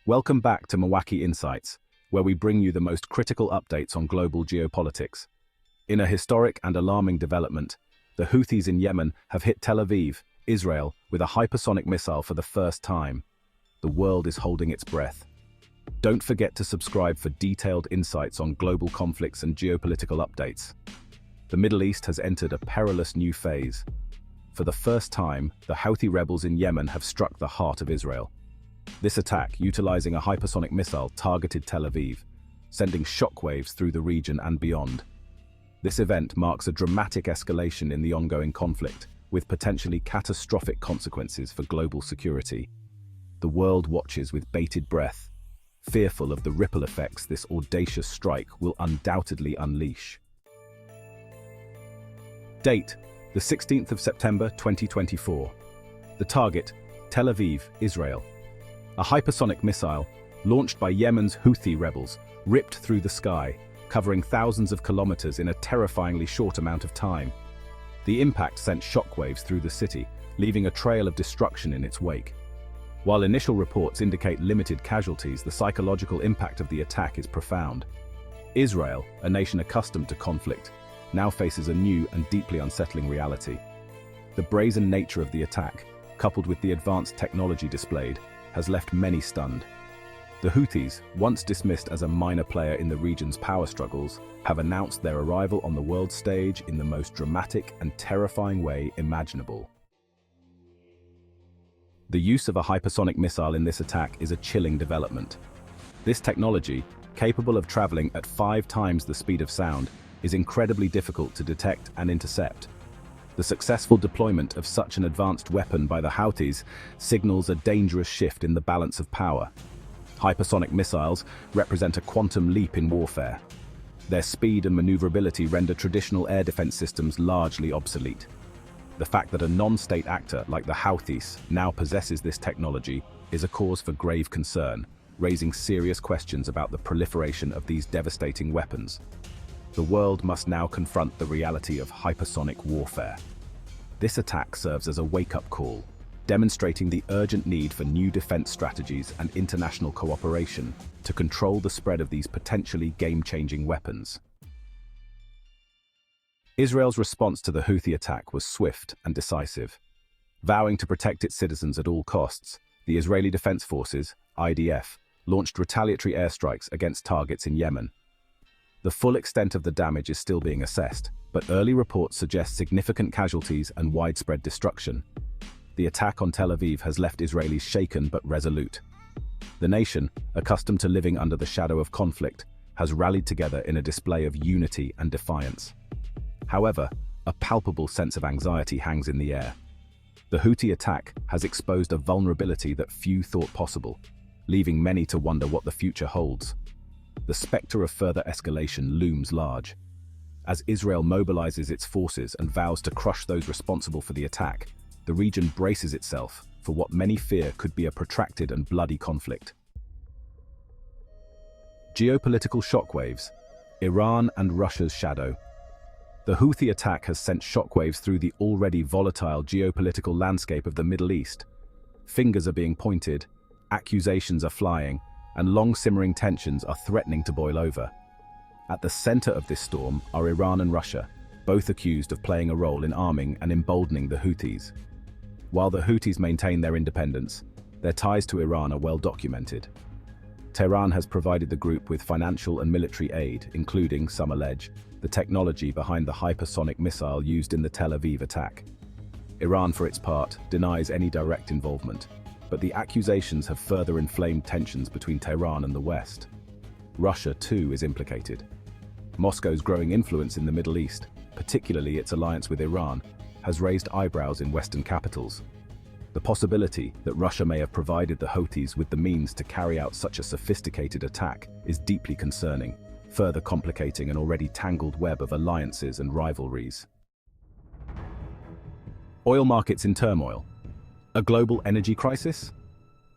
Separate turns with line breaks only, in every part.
Welcome back to Mawaki Insights, where we bring you the most critical updates on global geopolitics. In a historic and alarming development, the Houthis in Yemen have hit Tel Aviv, Israel, with a hypersonic missile for the first time. The world is holding its breath. Don't forget to subscribe for detailed insights on global conflicts and geopolitical updates. The Middle East has entered a perilous new phase. For the first time, the Houthi rebels in Yemen have struck the heart of Israel. This attack, utilizing a hypersonic missile, targeted Tel Aviv, sending shockwaves through the region and beyond. This event marks a dramatic escalation in the ongoing conflict, with potentially catastrophic consequences for global security. The world watches with bated breath, fearful of the ripple effects this audacious strike will undoubtedly unleash. Date: the 16th of September 2024. The target: Tel Aviv, Israel. A hypersonic missile, launched by Yemen's Houthi rebels, ripped through the sky, covering thousands of kilometers in a terrifyingly short amount of time. The impact sent shockwaves through the city, leaving a trail of destruction in its wake. While initial reports indicate limited casualties, the psychological impact of the attack is profound. Israel, a nation accustomed to conflict, now faces a new and deeply unsettling reality. The brazen nature of the attack, coupled with the advanced technology displayed, has left many stunned. The Houthis, once dismissed as a minor player in the region's power struggles, have announced their arrival on the world stage in the most dramatic and terrifying way imaginable. The use of a hypersonic missile in this attack is a chilling development. This technology, capable of traveling at 5 times the speed of sound, is incredibly difficult to detect and intercept. The successful deployment of such an advanced weapon by the Houthis signals a dangerous shift in the balance of power. Hypersonic missiles represent a quantum leap in warfare. Their speed and maneuverability render traditional air defense systems largely obsolete. The fact that a non-state actor like the Houthis now possesses this technology is a cause for grave concern, raising serious questions about the proliferation of these devastating weapons. The world must now confront the reality of hypersonic warfare. This attack serves as a wake-up call, demonstrating the urgent need for new defense strategies and international cooperation to control the spread of these potentially game-changing weapons. Israel's response to the Houthi attack was swift and decisive. Vowing to protect its citizens at all costs, the Israeli Defense Forces, IDF, launched retaliatory airstrikes against targets in Yemen. The full extent of the damage is still being assessed, but early reports suggest significant casualties and widespread destruction. The attack on Tel Aviv has left Israelis shaken but resolute. The nation, accustomed to living under the shadow of conflict, has rallied together in a display of unity and defiance. However, a palpable sense of anxiety hangs in the air. The Houthi attack has exposed a vulnerability that few thought possible, leaving many to wonder what the future holds. The specter of further escalation looms large. As Israel mobilizes its forces and vows to crush those responsible for the attack, the region braces itself for what many fear could be a protracted and bloody conflict. Geopolitical shockwaves: Iran and Russia's shadow. The Houthi attack has sent shockwaves through the already volatile geopolitical landscape of the Middle East. Fingers are being pointed, accusations are flying, and long-simmering tensions are threatening to boil over. At the center of this storm are Iran and Russia, both accused of playing a role in arming and emboldening the Houthis. While the Houthis maintain their independence, their ties to Iran are well documented. Tehran has provided the group with financial and military aid, including, some allege, the technology behind the hypersonic missile used in the Tel Aviv attack. Iran, for its part, denies any direct involvement, but the accusations have further inflamed tensions between Tehran and the West. Russia, too, is implicated. Moscow's growing influence in the Middle East, particularly its alliance with Iran, has raised eyebrows in Western capitals. The possibility that Russia may have provided the Houthis with the means to carry out such a sophisticated attack is deeply concerning, further complicating an already tangled web of alliances and rivalries. Oil markets in turmoil. A global energy crisis?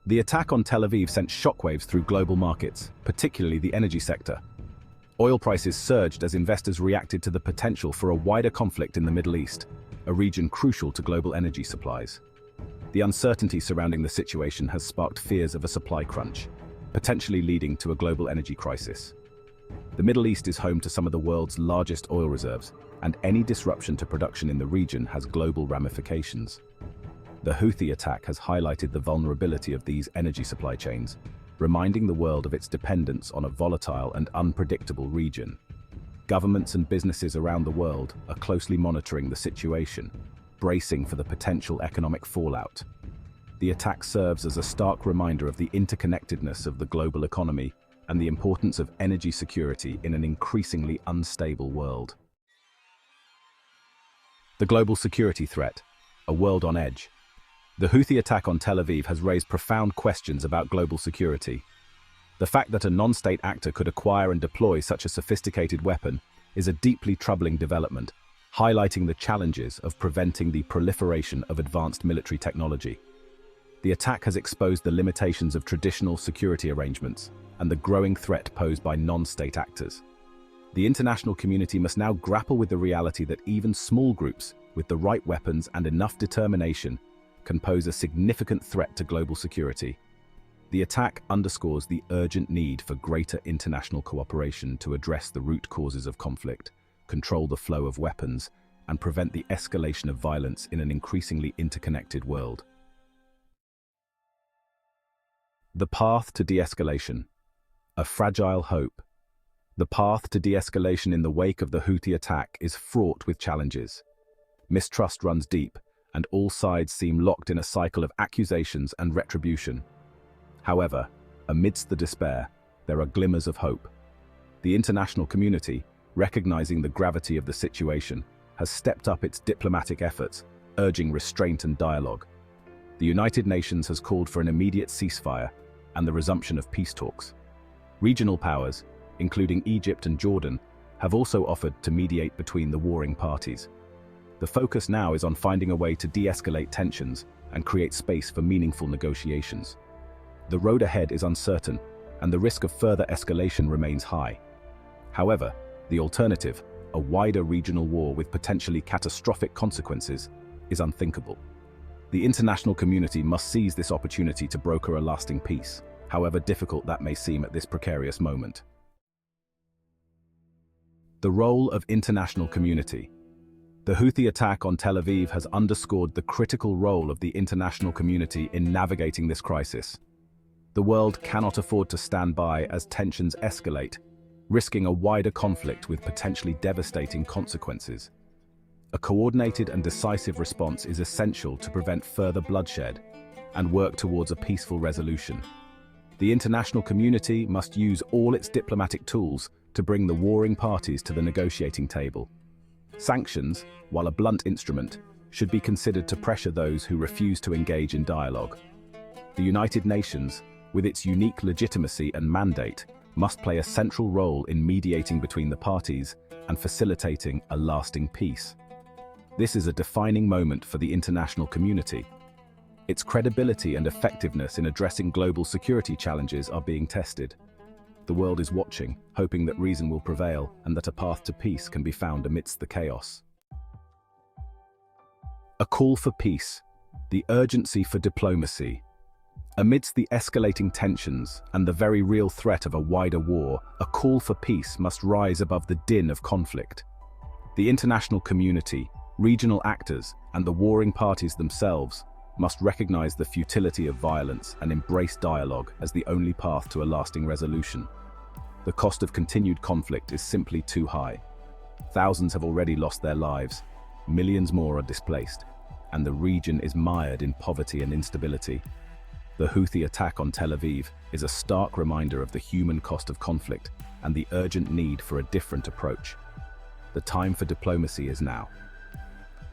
The attack on Tel Aviv sent shockwaves through global markets, particularly the energy sector. Oil prices surged as investors reacted to the potential for a wider conflict in the Middle East, a region crucial to global energy supplies. The uncertainty surrounding the situation has sparked fears of a supply crunch. potentially leading to a global energy crisis. The Middle East is home to some of the world's largest oil reserves, and any disruption to production in the region has global ramifications. The Houthi attack has highlighted the vulnerability of these energy supply chains, reminding the world of its dependence on a volatile and unpredictable region. Governments and businesses around the world are closely monitoring the situation, bracing for the potential economic fallout. The attack serves as a stark reminder of the interconnectedness of the global economy and the importance of energy security in an increasingly unstable world. The global security threat, a world on edge. The Houthi attack on Tel Aviv has raised profound questions about global security. The fact that a non-state actor could acquire and deploy such a sophisticated weapon is a deeply troubling development, highlighting the challenges of preventing the proliferation of advanced military technology. The attack has exposed the limitations of traditional security arrangements and the growing threat posed by non-state actors. The international community must now grapple with the reality that even small groups, with the right weapons and enough determination, can pose a significant threat to global security. The attack underscores the urgent need for greater international cooperation to address the root causes of conflict, control the flow of weapons, and prevent the escalation of violence in an increasingly interconnected world. The path to de-escalation. A fragile hope. The path to de-escalation in the wake of the Houthi attack is fraught with challenges. Mistrust runs deep, and all sides seem locked in a cycle of accusations and retribution. However, amidst the despair, there are glimmers of hope. The international community, recognizing the gravity of the situation, has stepped up its diplomatic efforts, urging restraint and dialogue. The United Nations has called for an immediate ceasefire and the resumption of peace talks. Regional powers, including Egypt and Jordan, have also offered to mediate between the warring parties. The focus now is on finding a way to de-escalate tensions and create space for meaningful negotiations. The road ahead is uncertain, and the risk of further escalation remains high. However, the alternative, a wider regional war with potentially catastrophic consequences, is unthinkable. The international community must seize this opportunity to broker a lasting peace, however difficult that may seem at this precarious moment. The role of international community. The Houthi attack on Tel Aviv has underscored the critical role of the international community in navigating this crisis. The world cannot afford to stand by as tensions escalate, risking a wider conflict with potentially devastating consequences. A coordinated and decisive response is essential to prevent further bloodshed and work towards a peaceful resolution. The international community must use all its diplomatic tools to bring the warring parties to the negotiating table. Sanctions, while a blunt instrument, should be considered to pressure those who refuse to engage in dialogue. The United Nations, with its unique legitimacy and mandate, must play a central role in mediating between the parties and facilitating a lasting peace. This is a defining moment for the international community. Its credibility and effectiveness in addressing global security challenges are being tested. The world is watching, hoping that reason will prevail and that a path to peace can be found amidst the chaos. A call for peace, the urgency for diplomacy. Amidst the escalating tensions and the very real threat of a wider war, a call for peace must rise above the din of conflict. The international community, regional actors, and the warring parties themselves must recognize the futility of violence and embrace dialogue as the only path to a lasting resolution. The cost of continued conflict is simply too high. Thousands have already lost their lives, millions more are displaced, and the region is mired in poverty and instability. The Houthi attack on Tel Aviv is a stark reminder of the human cost of conflict and the urgent need for a different approach. The time for diplomacy is now.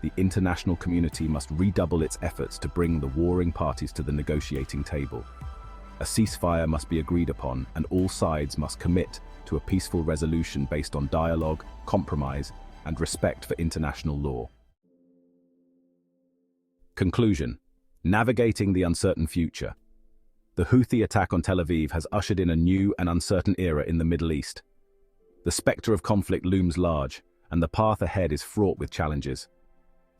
The international community must redouble its efforts to bring the warring parties to the negotiating table. A ceasefire must be agreed upon, and all sides must commit to a peaceful resolution based on dialogue, compromise, and respect for international law. Conclusion: navigating the uncertain future. The Houthi attack on Tel Aviv has ushered in a new and uncertain era in the Middle East. The specter of conflict looms large, and the path ahead is fraught with challenges.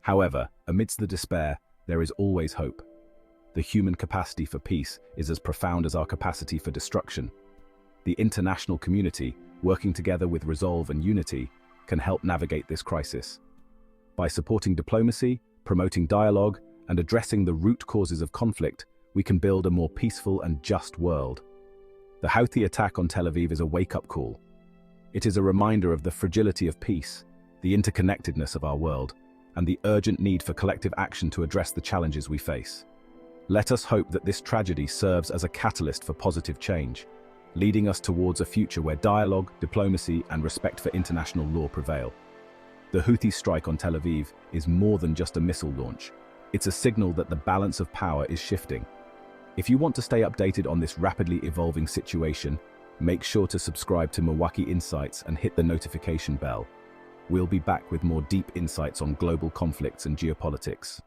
However, amidst the despair, there is always hope. The human capacity for peace is as profound as our capacity for destruction. The international community, working together with resolve and unity, can help navigate this crisis. By supporting diplomacy, promoting dialogue, and addressing the root causes of conflict, we can build a more peaceful and just world. The Houthi attack on Tel Aviv is a wake-up call. It is a reminder of the fragility of peace, the interconnectedness of our world, and the urgent need for collective action to address the challenges we face. Let us hope that this tragedy serves as a catalyst for positive change, leading us towards a future where dialogue, diplomacy, and respect for international law prevail. The Houthi strike on Tel Aviv is more than just a missile launch. It's a signal that the balance of power is shifting. If you want to stay updated on this rapidly evolving situation, make sure to subscribe to Milwaukee Insights and hit the notification bell. We'll be back with more deep insights on global conflicts and geopolitics.